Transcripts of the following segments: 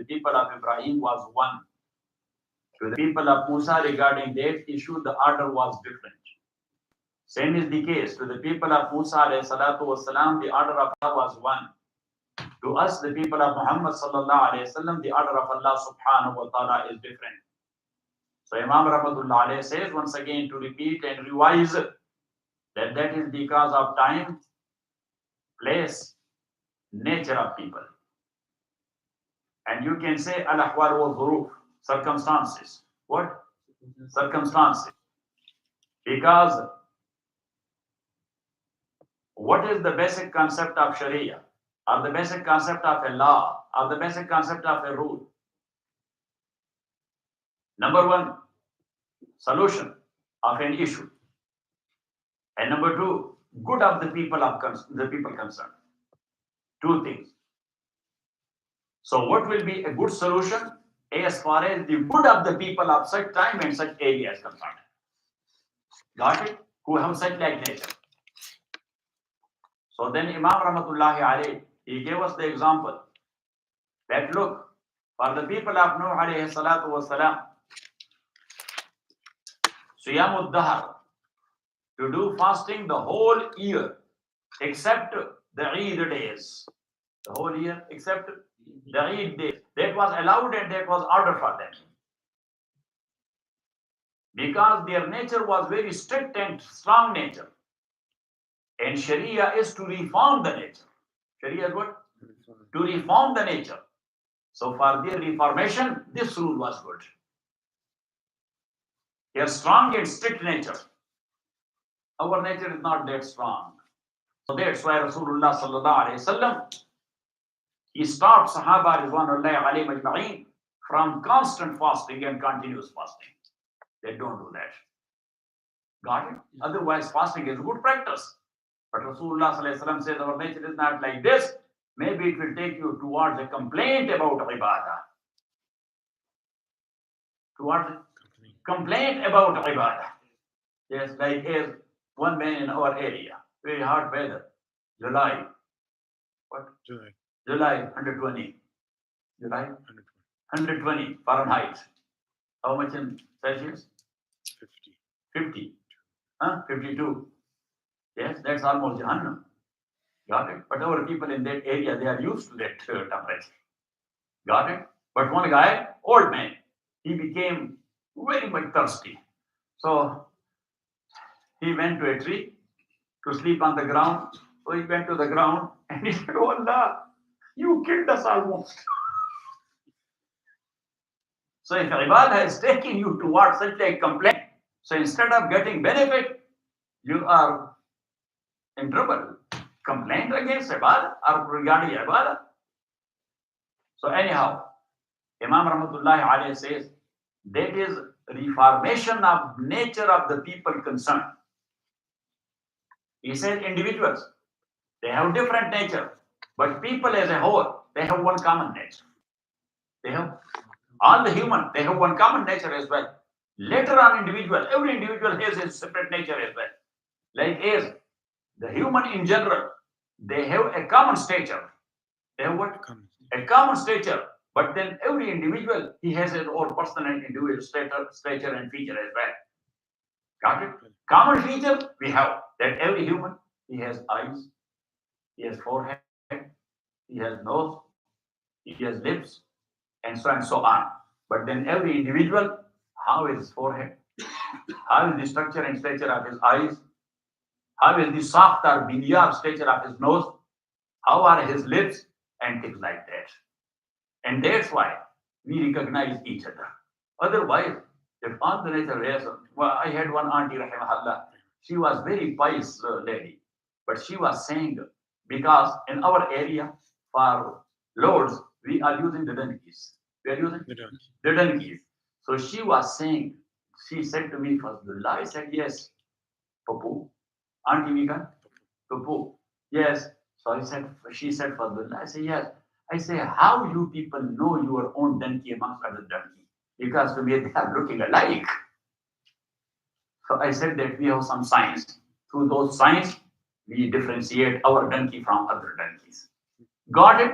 the people of Ibrahim was one. To the people of Musa regarding that issue, the order was different. Same is the case. To the people of Musa alayhi salatu wasalam, the order of Allah was one. To us, the people of Muhammad sallallahu alayhi wasallam, the order of Allah subhanahu wa ta'ala is different. So Imam Rahmatullah alayhi says once again to repeat and revise that is because of time, place, nature of people. And you can say al-ahwal wa dhuruf, circumstances. What? Circumstances. Because what is the basic concept of Sharia, or the basic concept of a law, or the basic concept of a rule? Number one, solution of an issue. And number two, good of the people concerned. Two things. So what will be a good solution as far as the good of the people of such time and such area is concerned? Got it? Who have such like nature. So then Imam Rahmatullahi alayhi, he gave us the example that look, for the people of Nuh alayhi salatu wasalam, Siyamud Dahar, to do fasting the whole year except the Eid days. The whole year except the Eid days. That was allowed and that was ordered for them. Because their nature was very strict and strong nature. And Sharia is to reform the nature. Sharia is what? To reform the nature. So for their reformation, this rule was good. Their strong and strict nature. Our nature is not that strong. So that's why Rasulullah sallallahu alayhi wasallam, he stopped Sahaba Ridwanullahi alayhim ajma'in from constant fasting and continuous fasting. They don't do that. Got it? Otherwise, fasting is a good practice. But Rasulullah sallallahu alayhi wasallam says our nature is not like this. Maybe it will take you towards a complaint about ibadah. Towards complaint about ibadah. Yes, like here, one man in our area, very hot weather, July. What? July 120. July 120 Fahrenheit. How much in Celsius? 50. 52. Yes, that's almost Jahannam. Got it? But our people in that area, they are used to that temperature. Got it? But one guy, old man, he became very much thirsty. So he went to a tree to sleep on the ground. So he went to the ground and he said, "Oh Allah, you killed us almost." So if ibadah is taking you towards such a complaint, so instead of getting benefit, you are in trouble. Complaint against ibadah or regarding ibadah. So anyhow, Imam Rahmatullahi alayhi says, that is reformation of nature of the people concerned. He says individuals, they have different nature, but people as a whole, they have one common nature. They have, all the human, they have one common nature as well. Later on individual, every individual has his separate nature as well. Like as the human in general, they have a common stature. They have what? A common stature. But then every individual, he has his own personal and individual stature and feature as well. Got it? Common feature we have that every human, he has eyes, he has forehead, he has nose, he has lips, and so on. But then every individual, how is his forehead? How is the structure and stature of his eyes? How is the soft or biliar stature of his nose? How are his lips? And things like that. And that's why we recognize each other. Otherwise, if all the nature is, well, I had one auntie, rahimahullah, she was very pious lady, but she was saying, because in our area, for loads, we are using the donkeys. We are using the donkeys. So she was saying, she said to me, Fazlullah, I said, yes, Papu, Auntie Mika, Papu, yes. So she said, Fazlullah, I said, yes. I say, how you people know your own donkey amongst other donkey? Because to me, they are looking alike. So I said that we have some science. Through those science, we differentiate our donkey from other donkeys. Got it?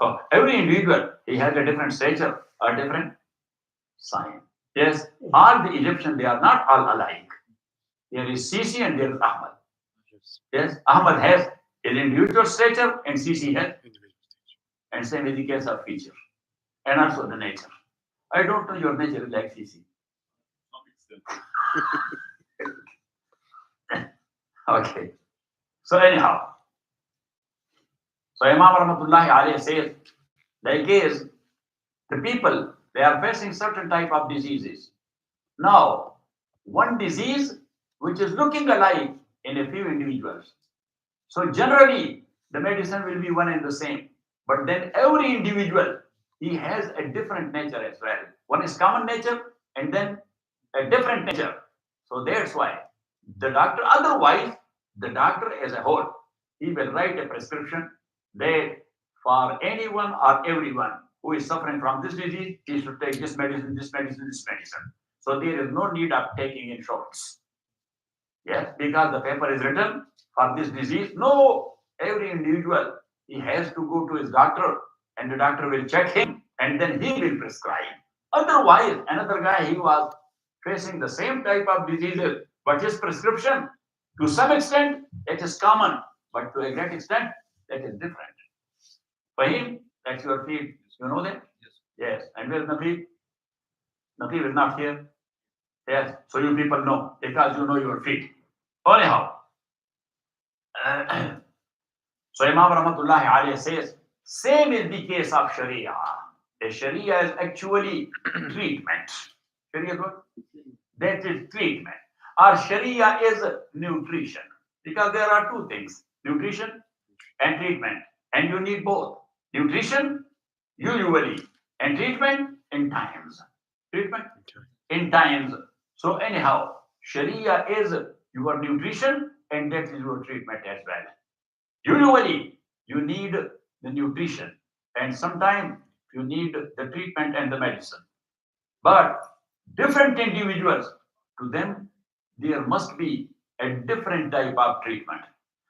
So every individual, he has a different stature, a different sign. Yes, all the Egyptians, they are not all alike. There is Sisi and there is Ahmad. Yes, Ahmad has an individual stature and Sisi has, and same is the case of feature and also the nature. I don't know your nature is like Sisi. Okay. So anyhow, so Imam Rahmatullahi alayhi says, like is the people, they are facing certain type of diseases. Now, one disease which is looking alike in a few individuals. So generally, the medicine will be one and the same. But then every individual, he has a different nature as well. One is common nature and then a different nature. So that's why the doctor, otherwise, the doctor as a whole, he will write a prescription that for anyone or everyone who is suffering from this disease, he should take this medicine, this medicine, this medicine. So there is no need of taking in shorts. Yes, because the paper is written for this disease. No, every individual, he has to go to his doctor and the doctor will check him and then he will prescribe. Otherwise, another guy, he was facing the same type of diseases, but his prescription, to some extent, it is common, but to a great extent, that is different. For him, that's your feet. You know that? Yes. And where's Nafi? Nafi is not here. Yes. So you people know because you know your feet. Anyhow, so Imam Rahmatullahi alayhi says, same is the case of Sharia. The Sharia is actually treatment. Sharia is what? That is treatment. Or Sharia is nutrition. Because there are two things, nutrition and treatment. And you need both. Nutrition, usually, and treatment in times. Treatment in times. So anyhow, Sharia is your nutrition and that is your treatment as well. Usually, you need the nutrition and sometimes you need the treatment and the medicine. But different individuals, to them, there must be a different type of treatment.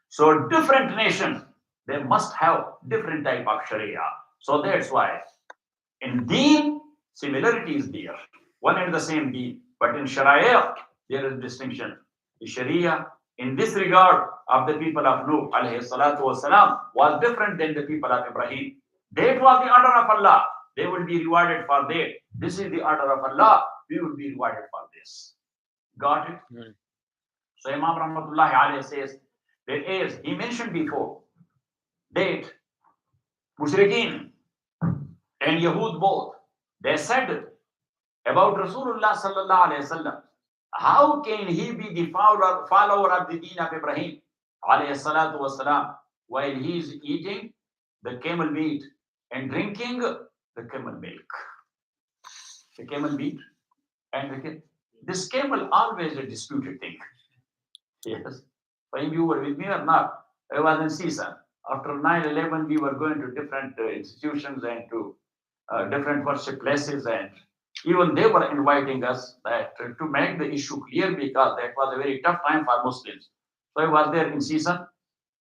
So different nations, they must have different type of Sharia. So that's why in Deen, similarity is there. One and the same Deen. But in Sharia, there is distinction. The Sharia, in this regard of the people of Nuh, alayhi salatu wasalam, was different than the people of Ibrahim. That was the order of Allah. They will be rewarded for that. This is the order of Allah. We will be rewarded for this. Got it? Right. So Imam Rahmatullahi alayhi says, there is, he mentioned before, that Mushrikeen and Yahud both, they said about Rasulullah sallallahu alayhi wasallam, how can he be the follower of the deen of Ibrahim alayhi salatu wasalam while he is eating the camel meat and drinking the camel milk? The camel meat and this camel always a disputed thing. Yes. When you were with me or not, I was in season. After 9/11, we were going to different institutions and to different worship places, and even they were inviting us that to make the issue clear because that was a very tough time for Muslims. So I was there in season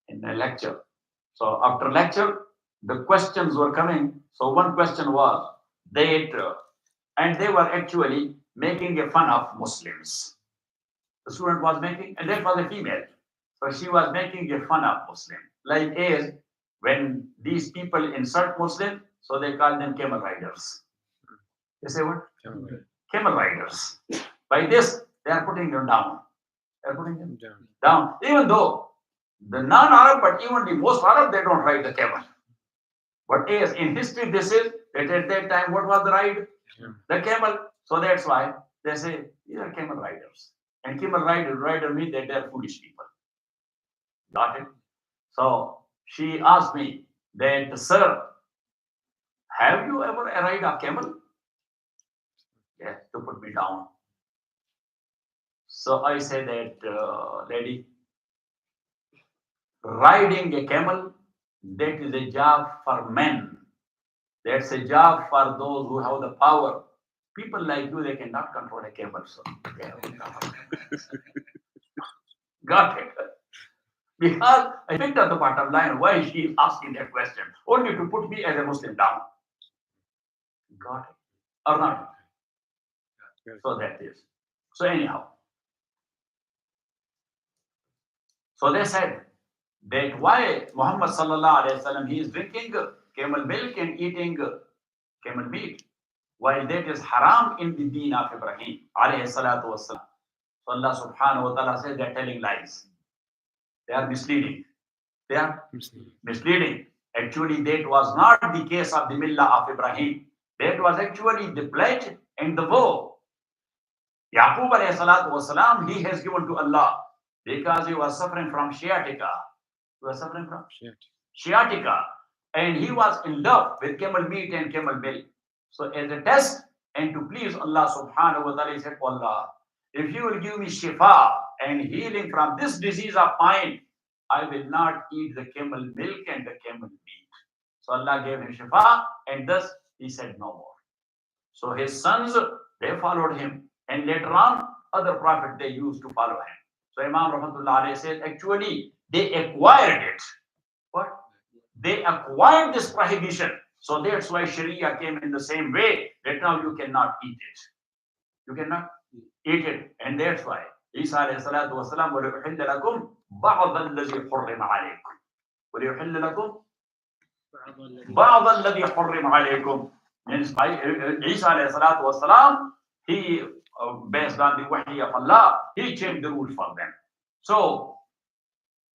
in a lecture. So after lecture, the questions were coming. So one question was that, and they were actually making a fun of Muslims. The student was making, and that was a female. So she was making a fun of Muslim. Like as when these people insult Muslim, so they call them camel riders. They say what? Camel riders. By this, they are putting them down. They are putting them down. Even though the non-Arab, but even the most Arab, they don't ride the camel. But as in history, this is that at that time, what was the ride? The camel. So that's why they say these are camel riders. And camel rider means that they are foolish people. Got it? So she asked me that, sir, have you ever ride a camel? Yes, to put me down. So I said that, lady, riding a camel, that is a job for men. That's a job for those who have the power. People like you, they cannot control a camel. So got it. Because I picked up the bottom line. Why she is asking that question? Only to put me as a Muslim down. Got it? Or not? So that is. So anyhow. So they said that why Muhammad sallallahu alaihi wasallam he is drinking camel milk and eating camel meat, while that is haram in the deen of Ibrahim alayhi salatu wasalam. So Allah subhanahu wa ta'ala says they are telling lies. They are misleading. They are misleading. Actually, that was not the case of the millah of Ibrahim. That was actually the pledge and the vow. Yaqub alayhi salatu wasalam, he has given to Allah because he was suffering from sciatica. He was suffering from sciatica. And he was in love with camel meat and camel milk. So as a test and to please Allah subhanahu wa ta'ala, he said, Allah, if you will give me shifa and healing from this disease of mine, I will not eat the camel milk and the camel meat. So Allah gave him shifa, and thus he said no more. So his sons, they followed him. And later on, other prophets, they used to follow him. So Imam Rahmatullah alayhi says, actually, they acquired it. What? They acquired this prohibition. So that's why Sharia came in the same way that now you cannot eat it. You cannot eat it. And that's why Isa alayhi salatu wasalam, وَلِيُحِلَّ لَكُمْ بَعْضَ الَّذِي حُرِّمَ عَلَيْكُمْ وَلِيُحِلَّ لَكُمْ بَعْضَ الَّذِي حُرِّمَ عَلَيْكُمْ. Means by Isa alayhi salatu wasalam, he based on the wahi of Allah, he changed the rules for them. So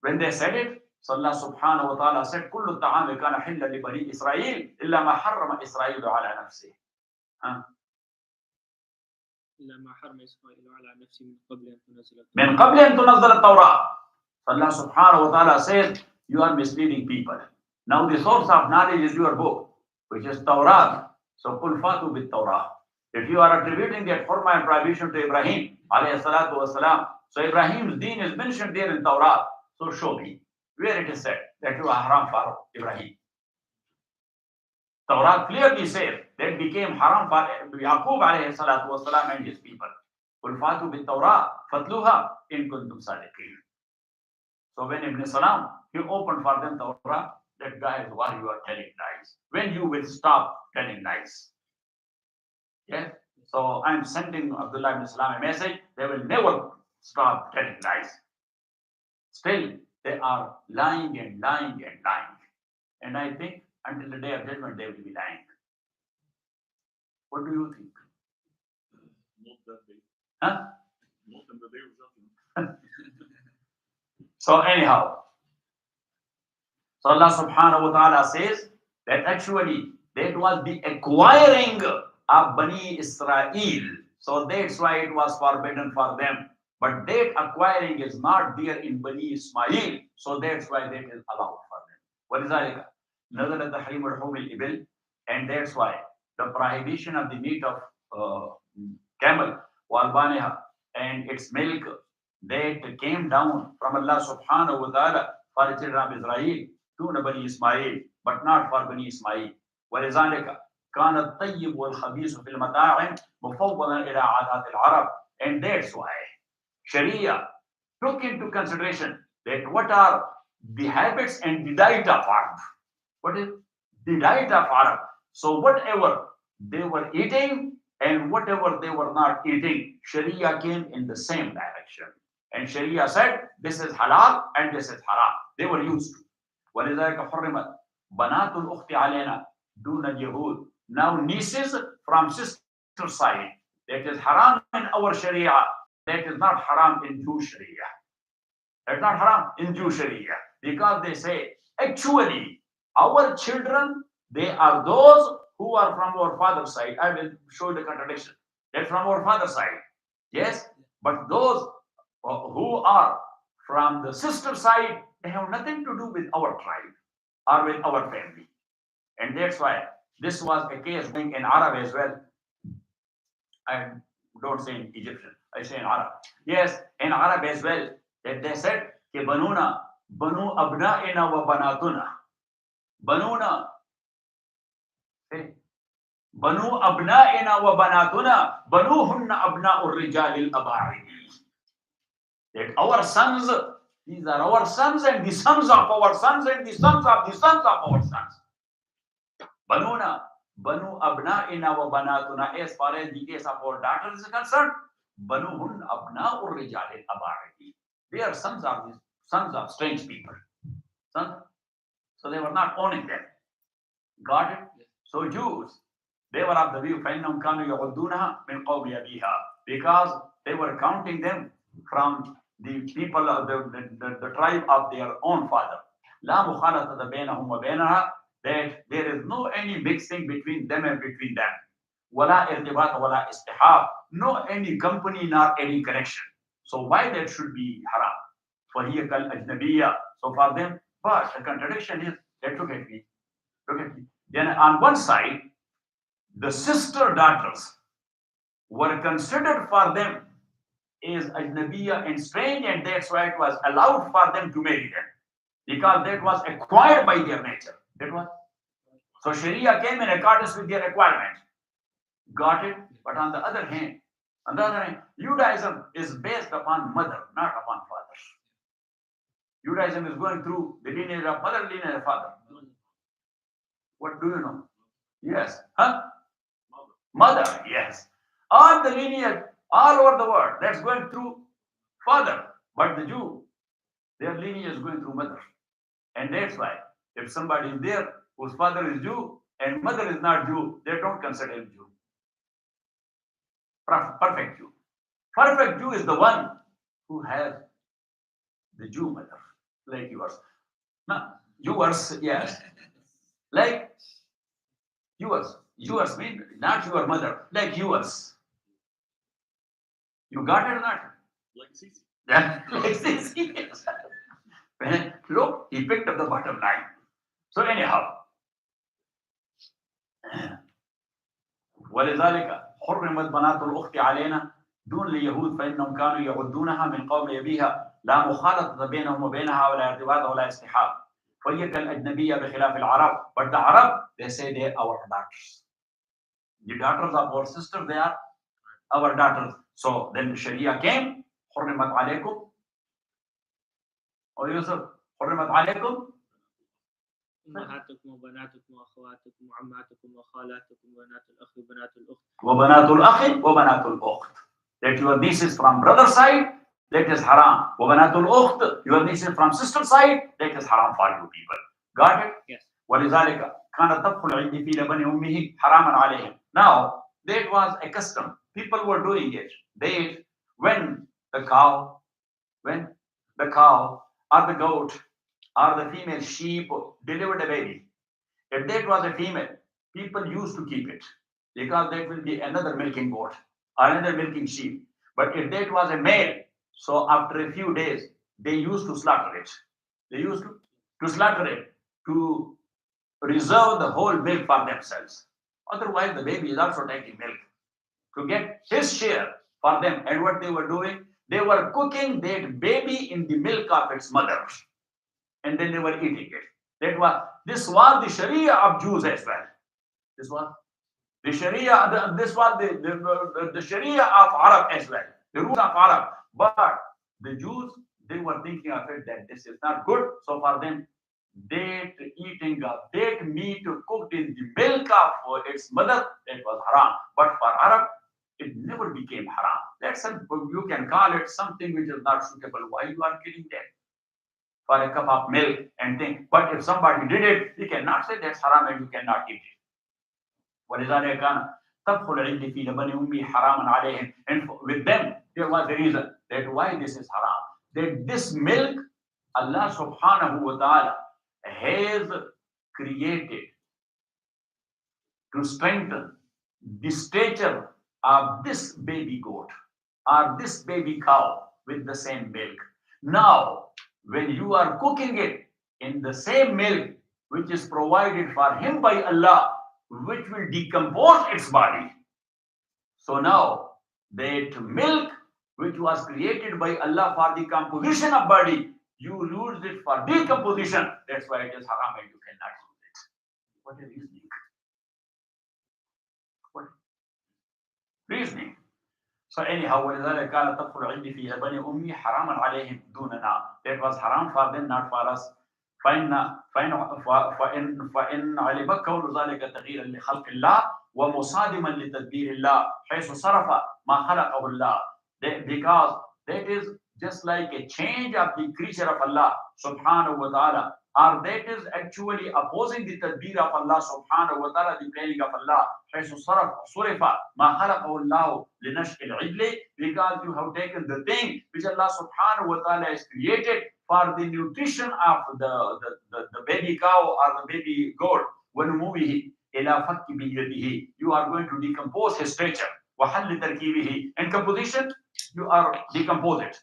when they said it, so Allah subhanahu wa ta'ala said, كل الطعام كان حلا لبني إسرائيل إلا ما حرم إسرائيل على نفسه. إلا ما حرم إسرائيل على نفسه من قبل أن تنزل التوراة. Allah subhanahu wa ta'ala says, you are misleading people. Now the source of knowledge is your book, which is Torah. So قل فاتوا بالتوراة. If you are attributing that hurma and prohibition to Ibrahim alayhi salatu wasalam, so Ibrahim's deen is mentioned there in Torah. So show me where it is said that you are haram for Ibrahim. Torah clearly says that became haram for Yaqub alayhi salatu wasalam and his people. قُلْ فَاتُوا بِالتَّوْرَاةِ فَاتْلُوهَا إِن كُنتُمْ صَادِقِينَ. So when Ibn Salam, he opened for them Torah, that guy is why you are telling lies. When you will stop telling lies. Yes? So I'm sending Abdullah ibn Salam a message, they will never stop telling lies. Still, they are lying and lying and lying. And I think until the day of judgment, they will be lying. What do you think? Not that day. Huh? Not in the day of judgment. So anyhow, so Allah subhanahu wa ta'ala says that actually that was the acquiring of Bani Israel. So that's why it was forbidden for them. But that acquiring is not there in Bani Ismail. So that's why that is allowed for them. What is that? نزل تحريم لحوم الإبل, and that's why the prohibition of the meat of camel, walbaniha, and its milk, that came down from Allah subhanahu wa ta'ala for the children of Israel to Bani Ismail, but not for Bani Ismail. ولذلك كان الطيب والخبيث في المطاعم مفوضا إلى عادات العرب, and that's why Sharia took into consideration that what are the habits and the diet of Arab. What is the diet of Arab? So whatever they were eating and whatever they were not eating, Sharia came in the same direction. And Sharia said, this is halal and this is haram. They were used to. وَلِذَلِكَ حُرِّمَتْ بَنَاتُ الْأُخْتِ عَلَيْنَا دُونَ الْيَهُودِ. Now nieces from sister side, that is haram in our Sharia, that is not haram in Jew Sharia. That's not haram in Jew Sharia. Because they say, actually, our children, they are those who are from our father's side. I will show you the contradiction. They're from our father's side. Yes? But those who are from the sister side, they have nothing to do with our tribe or with our family. And that's why this was a case going in Arab as well. I don't say in Egyptian, I say in Arab. Yes, in Arab as well. That they said, Ke banuna, banu abna'ina wa banatuna. Banuna. Banu abna'ina wa banatuna. Banuhunna abna'ur rijalil aba'idi. That our sons These are our sons and the sons of our sons and the sons of the sons of our sons. Banuna, Banu Abna'ina wa Banatuna, as far as the case of our daughters is concerned, Banuhun Abna'ur Rijalil Abariki. They are sons of strange people. Sons. So they were not owning them. Got it? So Jews, they were of the view, فَإِنَّهُمْ كَانُوا يَعُدُّونَهَا مِنْ قَوْمِ أَبِيهَا, because they were counting them from the people of the tribe of their own father. لَا مُخَالَطَةَ بَيْنَهُمْ وَبَيْنَهَا, that there is no any mixing between them and between them. وَلَا إِرْتِبَاطَ وَلَا إِسْتِحَابَ, no any company nor any connection. So why that should be haram? فَهِيَ كَالْأَجْنَبِيَّةِ, so for them, but the contradiction is, look at me. Then on one side, the sister daughters were considered for them as ajnabiya and strange, and that's why it was allowed for them to marry them, because that was acquired by their nature. That was so Sharia came in accordance with their requirement. Got it? But on the other hand, Judaism is based upon mother, not upon father. Judaism is going through the lineage of mother, lineage of father. What do you know? Yes. Huh? Mother, yes. All the lineage, all over the world, that's going through father. But the Jew, their lineage is going through mother. And that's why, if somebody is there whose father is Jew and mother is not Jew, they don't consider him Jew. Perfect Jew. Perfect Jew is the one who has the Jew mother, like yours. No, yours, yes. Like yours. Yours means not your mother, like yours. You got it or not? Like Sisi. Yeah, like Sisi. Look, he picked up the bottom line. So anyhow, ولذلك حرمت بنات الأخت علينا دون اليهود فإنهم كانوا يعدونها من قوم أبيها لا مخالطة بينهم وبينها ولا ارتباط ولا اصطحاب فهي كالأجنبية بخلاف العرب. But the Arab, they say they are our daughters. The daughters of our sisters, they are our daughters. So then the Sharia came. حرمت عليكم. or Yusuf, حرمت عليكم أمهاتكم وبناتكم وأخواتكم وعماتكم وخالاتكم وبنات الأخ وبنات الأخت. وبنات الأخ وبنات الأخت. That your nieces from brother side, that is haram. وبنات الأخت, your nieces from sister side, that is haram for you people. Got it? Yes. ولذلك كانت تدخل عندي في لبن أمه حراما عليهم. Now that was a custom. People were doing it. They, when the cow or the goat or the female sheep delivered a baby, if that was a female, people used to keep it because that will be another milking goat or another milking sheep. But if that was a male, so after a few days, they used to slaughter it. They used to slaughter it to reserve the whole milk for themselves. Otherwise, the baby is also taking milk to get his share for them. And what they were doing, they were cooking that baby in the milk of its mother, and then they were eating it. This was the Sharia of Jews as well. This was the Sharia. This was the Sharia of Arab as well. The rules of Arab. But the Jews, they were thinking of it that this is not good. So for them, eating of that meat cooked in the milk of its mother, that was haram. But for Arab, it never became haram. That's you can call it something which is not suitable. Why you are killing that for a cup of milk and thing? But if somebody did it, you cannot say that's haram and you cannot eat it. ولذلك كان تدخل عندي في لبن أمي حراما عليهم. And with them, there was a reason that why this is haram. That this milk, Allah subhanahu wa ta'ala has created to strengthen the stature of this baby goat or this baby cow with the same milk. Now, when you are cooking it in the same milk which is provided for him by Allah, which will decompose its body. So now, that milk which was created by Allah for the composition of body, you use it for decomposition. That's why it is haram and you cannot use it. What is reasoning? What? Reasoning. So anyhow, وَلِذَلِكَ كَانَ طَفْلُ الْعِلْمِ فِي بَنِي أُمِّي حَرَامًا عَلَيْهِمْ دُونَنَا. That was haram for them, not for us. فإن علم كون ذلك تغييرا لخلق الله ومصادما لتدبير الله حيث صرف ما خلقه الله. Because that is just like a change of the creature of Allah subhanahu wa ta'ala, or that is actually opposing the tadbir of Allah subhanahu wa ta'ala, the planning of Allah. حيث صرف ما خلقه الله لنشء العجل, because you have taken the thing which Allah subhanahu wa ta'ala has created for the nutrition of the baby cow or the baby goat. وَنُمُوِهِ إِلَى فَكِّ بِيَدِهِ, you are going to decompose his stature. وَحَلِّ تَرْكِيبِهِ, and composition, you are decompose it.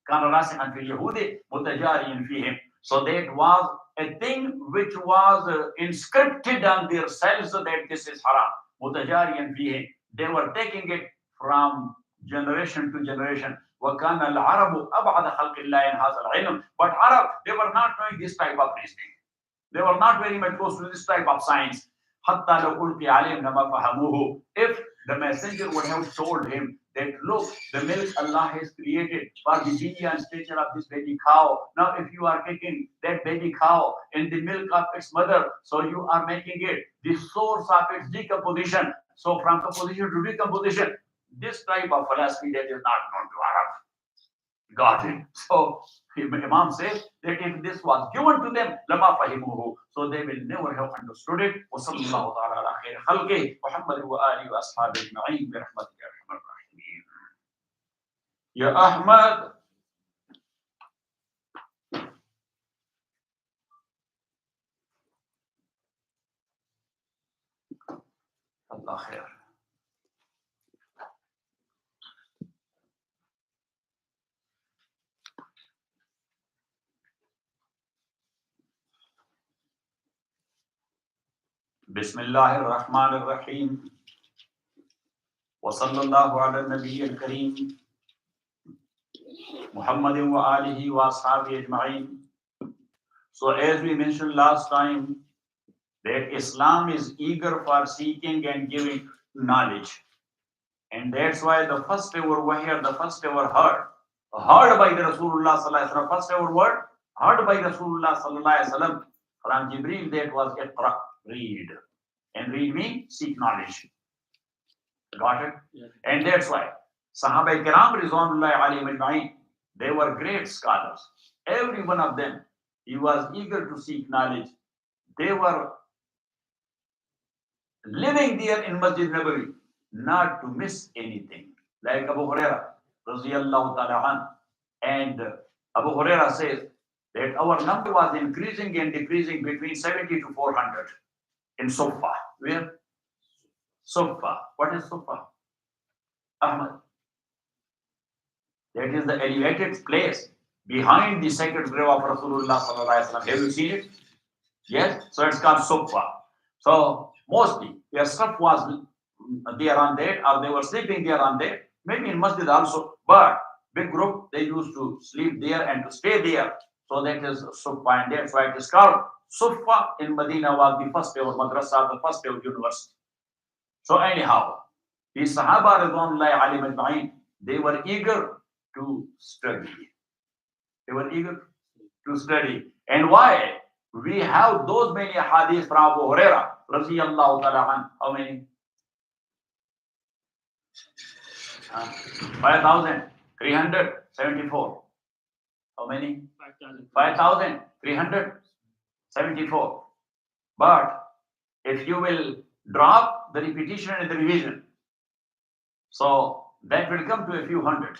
كَانَ رَاسِخًا فِي الْيَهُودِ مُتَجَارِيًا فِيهِمْ. So that was a thing which was inscripted on their cells that this is haram. مُتَجَارِيًا فِيهِمْ. They were taking it from generation to generation. وَكَانَ الْعَرَبُ أَبْعَدَ خَلْقِ اللَّهِ عَنْ هَذَا الْعِلْمِ. But Arab, they were not knowing this type of reasoning. They were not very much close to this type of science. حَتَّى لَوْ أُلْقِيَ عَلَيْهِمْ لَمَا فَهَمُوهُ. If the messenger would have told him that, look, the milk Allah has created for the beauty and stature of this baby cow. Now, if you are taking that baby cow in the milk of its mother, so you are making it the source of its decomposition. So from composition to decomposition, this type of philosophy that is not known to Arab. Got it? So Imam says that if this was given to them, lama fahimuhu, so they will never have understood it. Wa sallallahu ta'ala ala khair khalqi Muhammad wa alihi wa ashabihi ajma'in bi rahmatika ya arhamar rahimin. Ya Ahmad, Allah khair. Bismillahir Rahmanir Rahim. Wa sallallahu ala nabiyyil kareem Muhammadin wa alihi wa ashabihi ajma'in. So as we mentioned last time, that Islam is eager for seeking and giving knowledge. And that's why the first ever wahy, the first ever heard by the Rasulullah sallallahu alaihi wasallam, first ever word heard by Rasulullah sallallahu alaihi wasallam from Jibreel, that was Iqra, read. And read means seek knowledge. Got it? Yeah. And that's why Sahaba Kiram Rizwanullahi alayhim ajma'in, they were great scholars. Every one of them, he was eager to seek knowledge. They were living there in Masjid Nabawi, not to miss anything. Like Abu Huraira, radiyallahu ta'ala an. And Abu Huraira says that our number was increasing and decreasing between 70 to 400 in Sufa. Where? Sufa. What is Sufa? Ahmad. That is the elevated place behind the sacred grave of Rasulullah sallallahu alaihi wasallam. Have you seen it? Yes. So it's called Sufa. So mostly their stuff was there on that, or they were sleeping there on that. Maybe in Masjid also, but big group, they used to sleep there and to stay there. So that is Sufa, and that's why it is called Sufa. In Medina was the first ever madrasa, the first ever university. So anyhow, the Sahaba Ridwanullahi alayhim ajma'in, they were eager to study. They were eager to study. And why? We have those many hadiths from Abu Huraira, radiyallahu ta'ala an. How many? 5,374. How many? 5,374. But if you will drop the repetition and the revision, so that will come to a few hundred.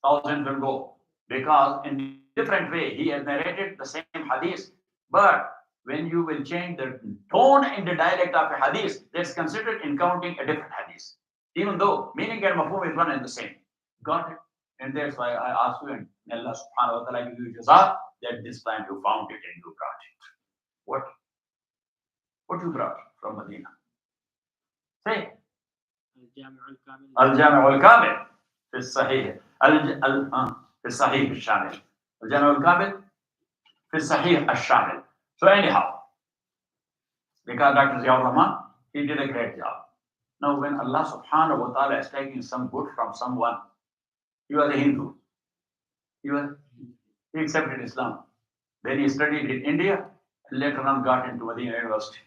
Thousand will go. Because in different way, he has narrated the same hadith. But when you will change the tone and the dialect of a hadith, that's considered in counting a different hadith. Even though meaning and mafhum is one and the same. Got it? And that's why I ask you, and Allah subhanahu wa ta'ala give you jaza, that this time you found it and you brought it. What you brought from Medina? Say. الجامع الكامل في الصحيح في الصحيح الشامل. الجامع الكامل في الصحيح الشامل. So anyhow, because Dr. Ziaur Rahman, he did a great job. Now, when Allah subhanahu wa ta'ala is taking some good from someone, you are a Hindu. He accepted Islam. Then he studied in India and later on got into Medina University.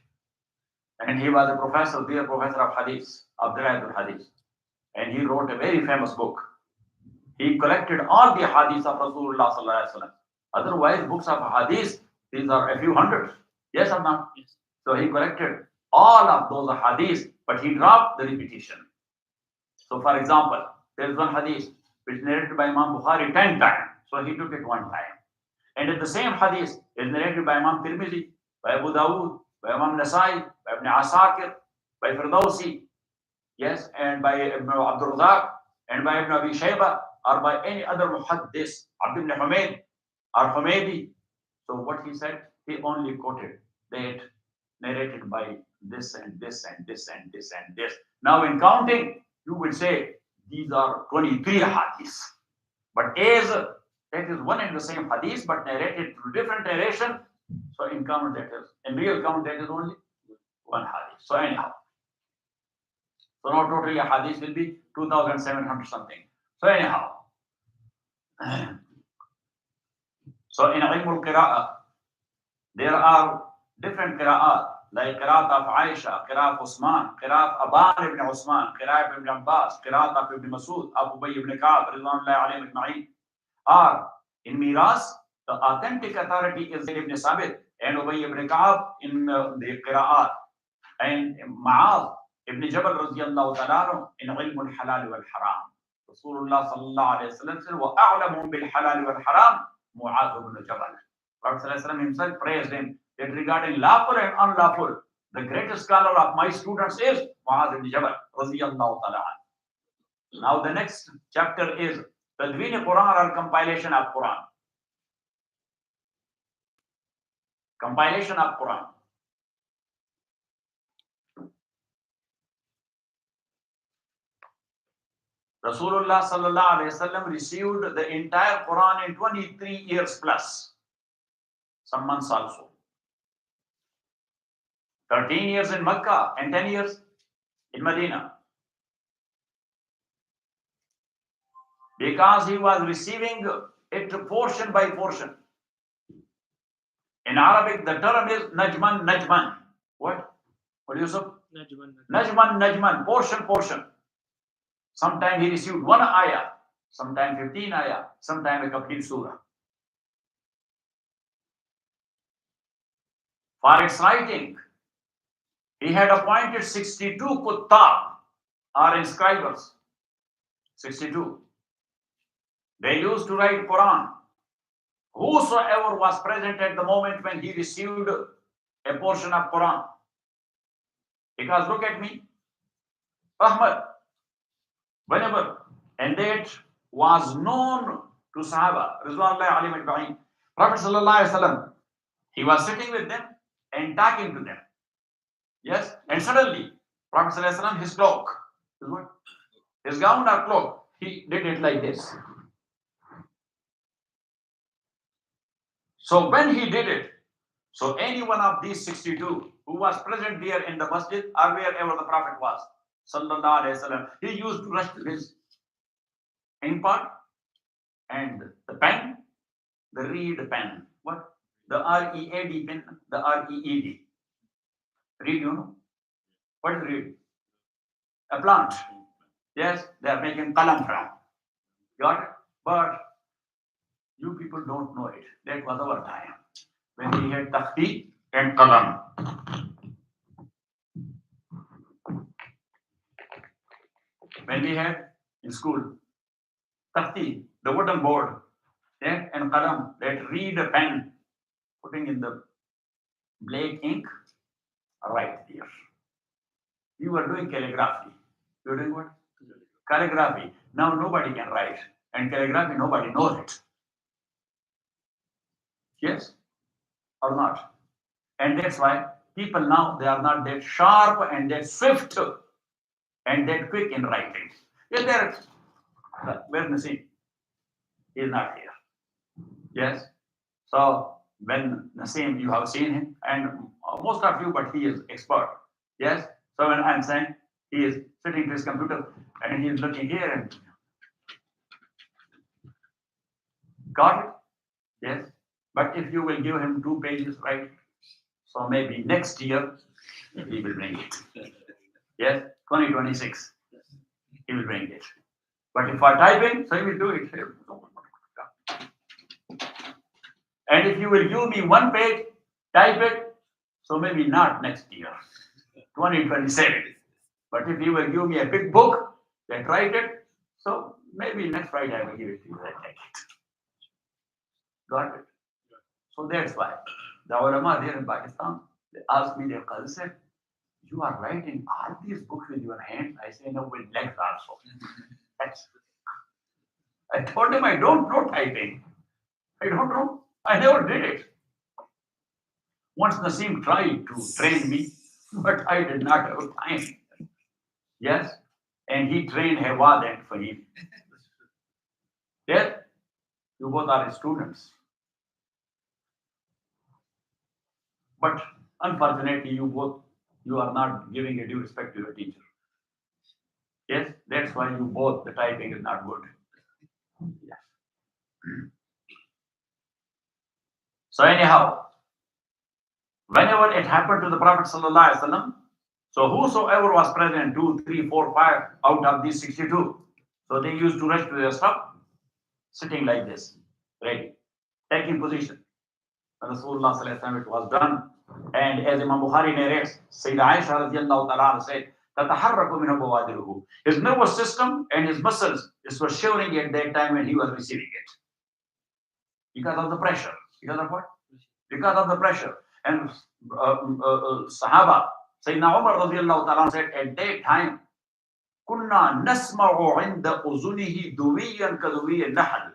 And he was a professor, dear professor of Hadith, of Dirayat al-Hadith. And he wrote a very famous book. He collected all the Hadith of Rasulullah sallallahu alaihi wasallam. Otherwise, books of Hadith, these are a few hundred. Yes or not? Yes. So he collected all of those Hadith, but he dropped the repetition. So for example, there is one Hadith which is narrated by Imam Bukhari 10 times. So he took it one time. And if the same Hadith is narrated by Imam Tirmidhi, by Abu Dawood, by Imam Nasai, by Ibn Asakir, by Firdausi, yes, and by Ibn Abdul Razak, and by Ibn Abi Shayba, or by any other Muhaddis, Abd ibn Humayd, or Humaydi. So what he said, he only quoted that narrated by this and this and this and this and this. Now in counting, you will say these are 23 hadiths. But as that is one and the same hadith, but narrated through different narration. So in count that is, in real count that is only one hadith. So anyhow. So now totally a hadith will be 2,700 something. So anyhow. So in ilm al-qira'ah, there are different qira'at, like qira'at of Aisha, qira'at of Usman, qira'at of Aban ibn Usman, qira'at ibn Abbas, qira'at of ibn Masud, Abu Ubay ibn Ka'b, ridwanullahi alayhim ajma'in. Or in Miras, the authentic authority is Ibn Sabit and Ubay ibn Ka'b in the qira'at. And Ma'az ibn Jabal radiyallahu ta'ala in ilm al-halal wal-haram. Rasulullah sallallahu alayhi wa sallam said, وَأَعْلَمُهُمْ بِالْحَلَالِ وَالْحَرَامِ Mu'adh ibn Jabal. Prophet sallallahu alayhi wa sallam himself praised him that regarding lawful and unlawful, the greatest scholar of my students is Mu'adh ibn Jabal radiyallahu ta'ala. Now the next chapter is Tadween Quran or compilation of Quran. Compilation of Quran. Rasulullah sallallahu alayhi wasallam received the entire Quran in 23 years plus. Some months also. 13 years in Makkah and 10 years in Medina. Because he was receiving it portion by portion. In Arabic, the term is najman, najman. What do you say? Najman, najman, portion. Sometimes he received one ayah, sometimes 15 ayah, sometimes a complete surah. For its writing, he had appointed 62 kuttab or inscribers. 62. They used to write Quran. Whosoever was present at the moment when he received a portion of Quran. Because look at me, Ahmad, whenever, and that was known to Sahaba, Ridwanullahi alayhim ajma'in. Prophet sallallahu alaihi wasallam, he was sitting with them and talking to them. Yes, and suddenly, Prophet sallallahu alaihi wasallam, his cloak, his gown or cloak, he did it like this. So when he did it, so any one of these 62 who was present there in the masjid or wherever the Prophet was, sallallahu alaihi wasallam, he used to rush to his ink pot and the pen, the reed pen. What? The R-E-A-D pen, the R-E-E-D. Reed, you know? What is reed? A plant. Yes, they are making qalam from. Got it? But you people don't know it. That was our time. When we had takhti and qalam. When we had in school, takhti, the wooden board, yeah, and qalam, that reed a pen, putting in the black ink, right here. You were doing calligraphy. You were doing what? Calligraphy. Now nobody can write. And calligraphy, nobody knows it. Yes or not? And that's why people now, they are not that sharp and that swift and that quick in writing. Yes, there. Where's Nasim? He is not here. Yes. So when Nasim, you have seen him, and most of you, but he is expert. Yes. So when I'm saying He is sitting to his computer and he is looking here and got it? Yes. But if you will give him 2 pages, right? So maybe next year he will bring it. Yes, 2026 he will bring it. But if I type in, so he will do it. And if you will give me 1 page, type it, so maybe not next year, 2027. But if you will give me a big book, then write it, so maybe next Friday I will give it to you. I take it. Got it? So that's why the ulama there in Pakistan, they asked me, their cousin said, you are writing all these books with your hands? I say, no, with legs also. I told him I don't know typing. I don't know. I never did it. Once Naseem tried to train me, but I did not have time. Yes? And he trained Hewad and Fahim. Yes? You both are students. But unfortunately, you are not giving a due respect to your teacher. Yes? That's why you both, the typing is not good. Yes. So anyhow, whenever it happened to the Prophet Sallallahu Alaihi Wasallam, so whosoever was present, 2, 3, 4, 5 out of these 62, so they used to rush to their stuff, sitting like this, ready, taking position. And Rasulullah Sallallahu Alaihi Wasallam, it was done. And as Imam Bukhari narrates, Sayyidah Aisha radiallahu ta'ala said, تَتَحَرَّكُ مِنْهُ بَوَادِرُهُ. His nervous system and his muscles, this was shivering at that time when he was receiving it. Because of the pressure. Because of what? Because of the pressure. And Sahaba, Sayyidina Umar radiallahu ta'ala said, at that time, كُنَّا نَسْمَعُ عِنْدَ أُذُنِهِ دُوِيًّا كَدُوِيَ النَّحْلِ.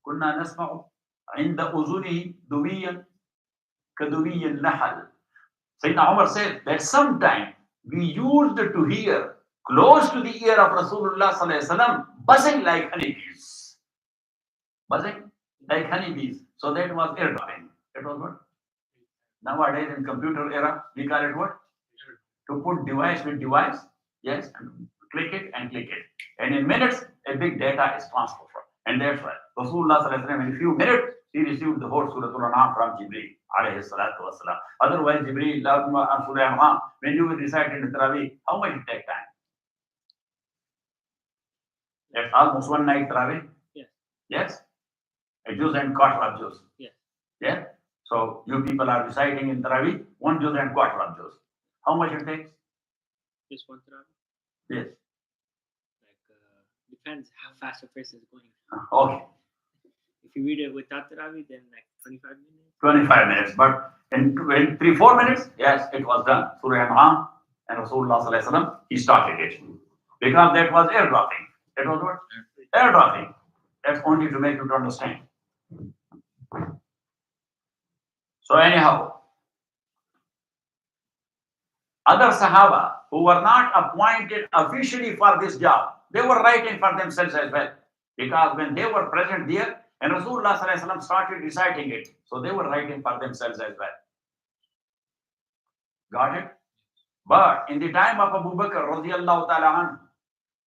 كُنَّا نَسْمَعُ عِنْدَ أُذُنِهِ دُوِيًّا كَدُوِيَ النَّحْلِ. Sayyidina Umar said that sometime we used to hear close to the ear of Rasulullah Sallallahu Alaihi Wasallam buzzing like honeybees. Buzzing like honeybees. So that was ear dropping. That was what? Nowadays in computer era, we call it what? To put device with device. Yes, and click it and click it. And in minutes, a big data is transferred. And that's why Rasulullah Sallallahu Alaihi Wasallam, in a few minutes, he received the whole Surah Al-An'am from Jibreel. Otherwise, Jibreel, Surah Al-An'am, when you will recite in the Tarawih, how much it take time? That's almost 1 night Tarawih. Yes. Yes? A juz and quarter of juz. Yes. Yeah? So you people are reciting in Tarawih, 1 juz and quarter of juz. How much it takes? Just 1 Tarawih. Yes. Like, depends how fast a person is going. Okay. If you read it without Tarawih, then like 25 minutes. 25 minutes. But in 3-4 minutes, yes, it was done. Surah Al-An'am and Rasulullah Sallallahu Alaihi Wasallam, he started it. Because that was air dropping. That was what? Air dropping. That's only to make you to understand. So anyhow, other Sahaba who were not appointed officially for this job, they were writing for themselves as well. Because when they were present there, and Rasulullah Sallallahu Alaihi Wasallam started reciting it, so they were writing for themselves as well. Got it? But in the time of Abu Bakr radiallahu ta'ala anhu,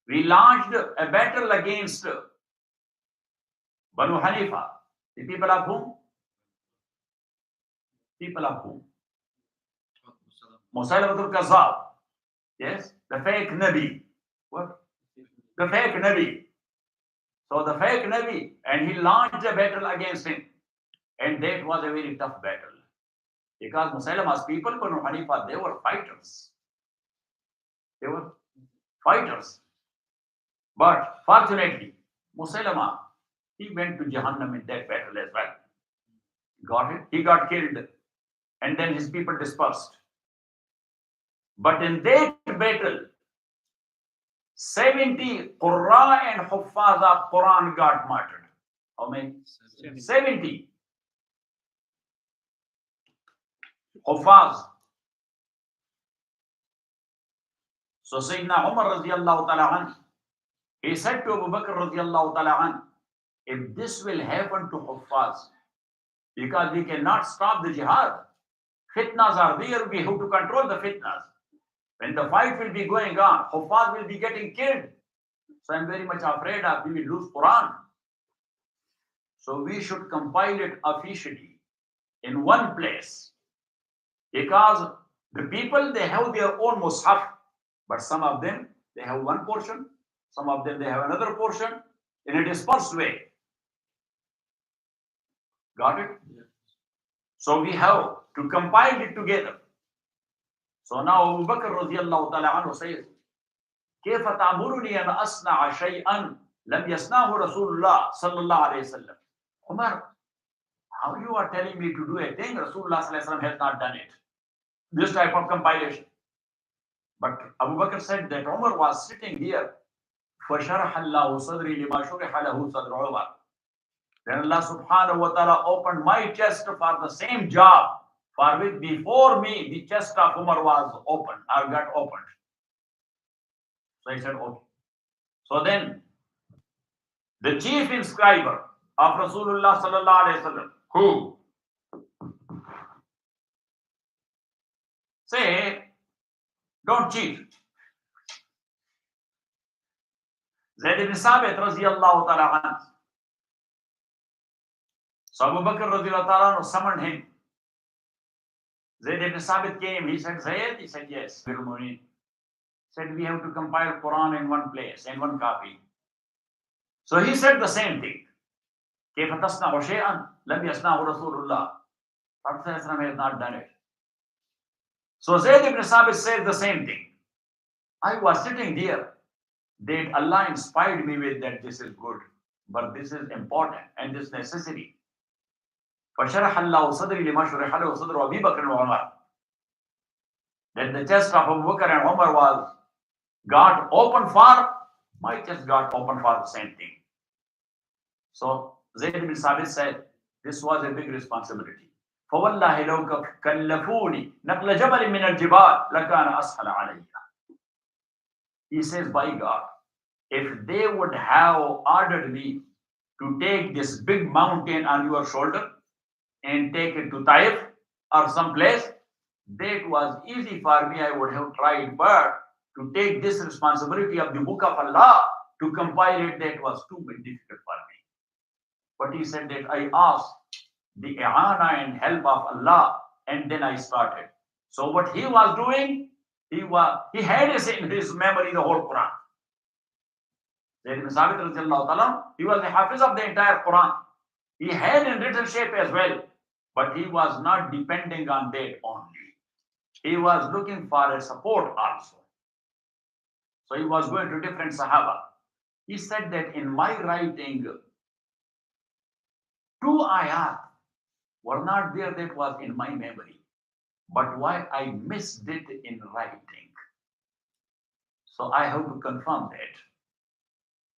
we launched a battle against Banu Hanifa. The people of whom? People of whom? Musaylimatul Kazzab. Yes? The fake Nabi. What? The fake Nabi. So the fake Nabi, and he launched a battle against him. And that was a very tough battle. Because Musaylama's people, Banu Hanifa, they were fighters. They were fighters. But fortunately, Musaylama, he went to Jahannam in that battle as well. Got it? He got killed. And then his people dispersed. But in that battle, 70 Qurra and Huffaz of Quran got murdered. How many? 70. Huffaz. So Sayyidina Umar radiallahu ta'ala anhu, he said to Abu Bakr radiallahu ta'ala anhu, if this will happen to Huffaz, because we cannot stop the jihad, fitnas are there, we have to control the fitnas. When the fight will be going on, Huffaz will be getting killed. So I'm very much afraid of we will lose Quran. So we should compile it officially in one place. Because the people, they have their own mushaf, but some of them, they have one portion, some of them, they have another portion in a dispersed way. Got it? Yeah. So we have to compile it together. So now Abu Bakr radiallahu ta'ala anhu says, كيف تأمرني أن أصنع شيئا لم يصنعه رسول الله صلى الله عليه وسلم. Umar, how you are telling me to do a thing Rasulullah sallallahu alaihi wasallam has not done it? This type of compilation. But Abu Bakr said that Umar was sitting here. فَشَرَحَ اللَّهُ صَدْرِي لِمَا شُرِحَ لَهُ صَدْرُ عُمَرٍ. Then Allah subhanahu wa ta'ala opened my chest for the same job for which before me the chest of Umar was opened or got opened. So he said, okay. So then the chief inscriber of Rasulullah sallallahu alaihi wasallam, who say, don't cheat. Zayd ibn Sabit radiyallahu ta'ala anhu. So Abu Bakr radiyallahu ta'ala anhu summoned him. Zayd ibn Sabit came. He said, Zayd? He said, yes. He said, we have to compile Quran in one place, in one copy. So he said the same thing. كيف تصنع شيئا لم يصنعه رسول الله. Prophet has not done it. So Zayd ibn Sabit said the same thing. I was sitting there. That Allah inspired me with that this is good, but this is important and this necessity. فَشَرَحَ اللَّهُ صَدْرِي لِمَا شُرِحَ لَهُ صَدْرُ أَبِي بَكْرٍ وَعُمَرٍ. That the chest of Abu Bakr and Umar got open for, my chest got open for the same thing. So Zayd ibn Sabit said, this was a big responsibility. فَوَاللَّهِ لَوْ كَلَّفُونِي نَقْلَ جَبَلٍ مِنَ الْجِبَالِ لَكَانَ أَسْهَلَ عَلَيَّ. He says, by God, if they would have ordered me to take this big mountain on your shoulder and take it to Taif or someplace, that was easy for me. I would have tried, but to take this responsibility of the book of Allah, to compile it, that was too difficult for me. But he said that I asked the i'ana and help of Allah, and then I started. So what he was doing, he had in his memory the whole Quran. Zayd ibn Sabit radiallahu ta'ala, he was the hafiz of the entire Quran. He had in written shape as well, but he was not depending on that only. He was looking for a support also. So he was going to different Sahaba. He said that in my writing, 2 ayat were not there that was in my memory. But why I missed it in writing. So I have to confirm that.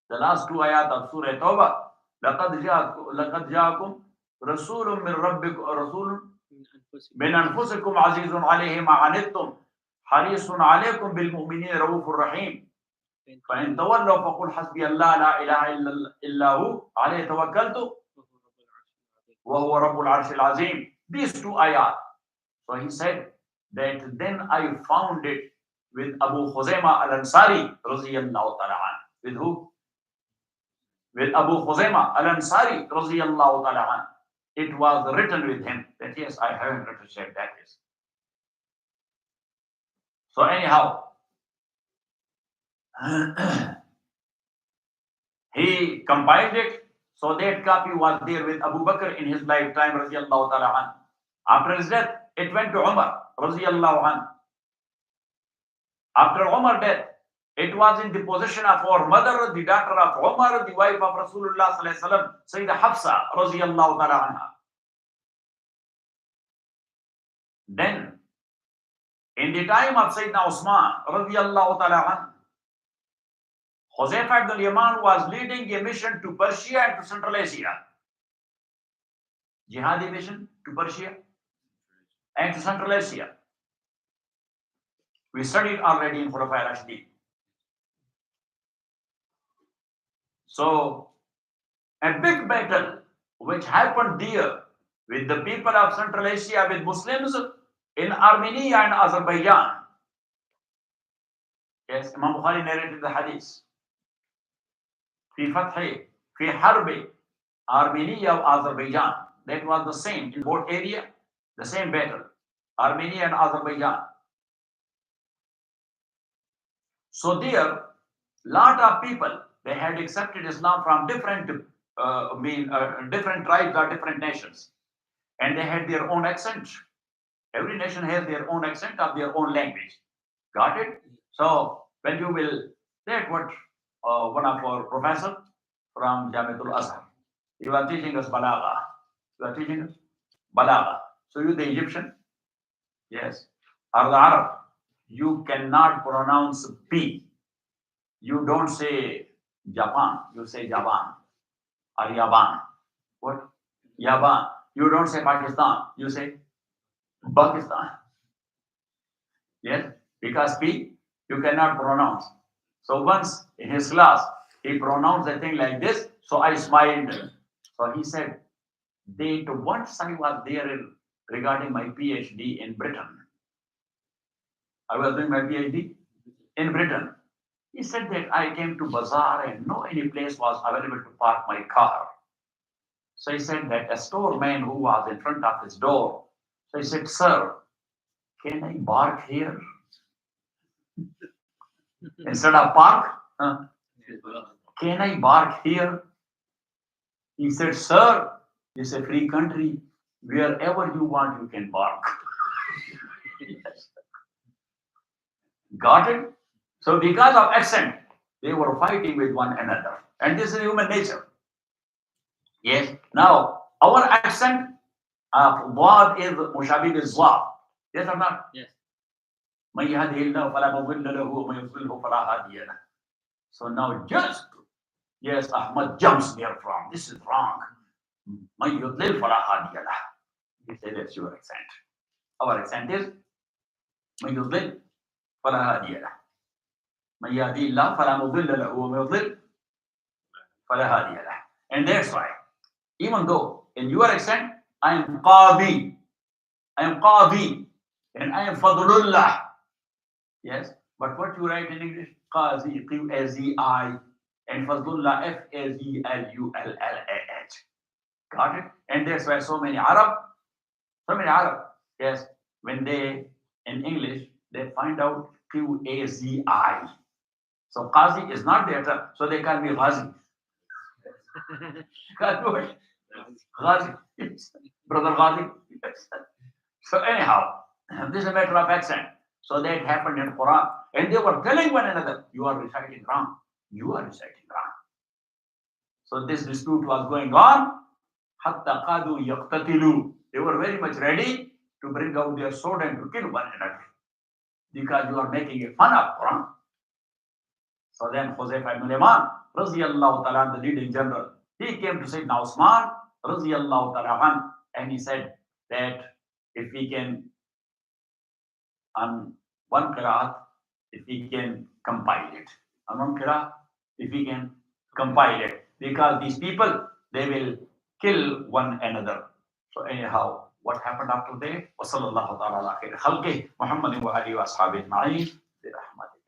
The last 2 ayat of Surah Tawbah, لَقَدْ جَاءَكُمْ رَسُولٌ مِّن رَبِّكُمْ رَسُولٌ مِّنْ أَنفُسِكُمْ عَزِيزٌ عَلَيْهِ مَا عَنِتُّمْ حَرِيصٌ عَلَيْكُمْ بِالْمُؤْمِنِينَ رَءُوفٌ رَحِيمٌ فَإِن تَوَلَّوْا فَقُلْ حَسْبِيَ اللَّهُ لَا إِلَهَ إِلَّا هُوَ عَلَيْهِ تَوَكَّلْتُ وَهُوَ رَبُّ الْعَرْشِ الْعَظِيمِ. These 2 ayat. So he said that then I found it with Abu Khuzaymah al-Ansari radiyallahu ta'ala an. With who? With Abu Khuzaymah al-Ansari radiyallahu ta'ala an. It was written with him that yes, I haven't written said that is. So anyhow, he compiled it. So that copy was there with Abu Bakr in his lifetime radiyallahu ta'ala an. After his death, it went to Umar radiyallahu an. After Umar's death, it was in the possession of our mother, the daughter of Umar, the wife of Rasulullah sallallahu alaihi wasallam, Sayyidah Hafsa radiyallahu ta'ala anha. Then, in the time of Sayyidina Usman radiyallahu ta'ala anhu, Huzaifa ibn al-Yaman was leading a mission to Persia and to Central Asia. Jihadi mission to Persia and to Central Asia. We studied already in Khulafa al-Rashidin. So, a big battle which happened there with the people of Central Asia, with Muslims in Armenia and Azerbaijan. Yes, Imam Bukhari narrated the hadith. في فتح في حرب Armenia of Azerbaijan. That was the same in both area, the same battle. Armenia and Azerbaijan. So there, lot of people, they had accepted Islam from different, different tribes or different nations. And they had their own accent. Every nation has their own accent of their own language. Got it? So when you will, that what one of our professor from Jamiatul Azhar, you are teaching us Balagha. You are teaching us Balagha. So you the Egyptian? Yes. Or the Arab? You cannot pronounce P. You don't say Japan, you say Javan or Yaban. What? Yaban. You don't say Pakistan, you say Pakistan. Yes, because P you cannot pronounce. So once in his class, he pronounced a thing like this, so I smiled. So he said, that once I was there regarding my PhD in Britain. I was doing my PhD in Britain. He said that I came to Bazaar and no any place was available to park my car. So he said that a store man who was in front of his door. So he said, sir, can I park here? Instead of park, can I park here? He said, sir, this is a free country. Wherever you want, you can park. Yes. Got it? So because of accent, they were fighting with one another. And this is human nature. Yes. Now, our accent of Wad is Mushabib is Wad. Yes or not? Yes. من يهده الله فلا مضل له ومن يضلله فلا هادي له. So now just, yes, Ahmad jumps therefrom. This is wrong. من يضلل فلا هادي له. He said that's your accent. Our accent is من يضلل فلا هادي له. من يهدي الله فلا مضل له ومن يضلل فلا هادي له. And that's why, even though in your accent, I am Qadi, and I am Fadlullah. Yes, but what you write in English, Qazi, Q-A-Z-I, and Fadlullah, F-A-Z-L-U-L-L-A-H. Got it? And that's why so many Arab, yes, when they, in English, they find out Q-A-Z-I. So Qazi is not their term, so they call me Ghazi. Can't do it. Ghazi, yes. Brother Ghazi. Yes. So anyhow, this is a matter of accent. So that happened in Quran. And they were telling one another, you are reciting wrong. You are reciting wrong. So this dispute was going on. Hatta qadu yaqtatilu. They were very much ready to bring out their sword and to kill one another. Because you are making a fun of Quran. So then Huzaifa ibn Yaman, Raziyallahu ta'ala, the leading general, he came to Sayyidina Usman, Raziyallahu ta'ala, and he said that if we can, on one qira'at, if we can compile it. On one qira'at, if we can compile it. Because these people, they will kill one another. So anyhow, what happened after that? Wa sallallahu ta'ala ala khair khalqih, Muhammadin wa alihi wa ashabihi ajma'in, bi rahmatika.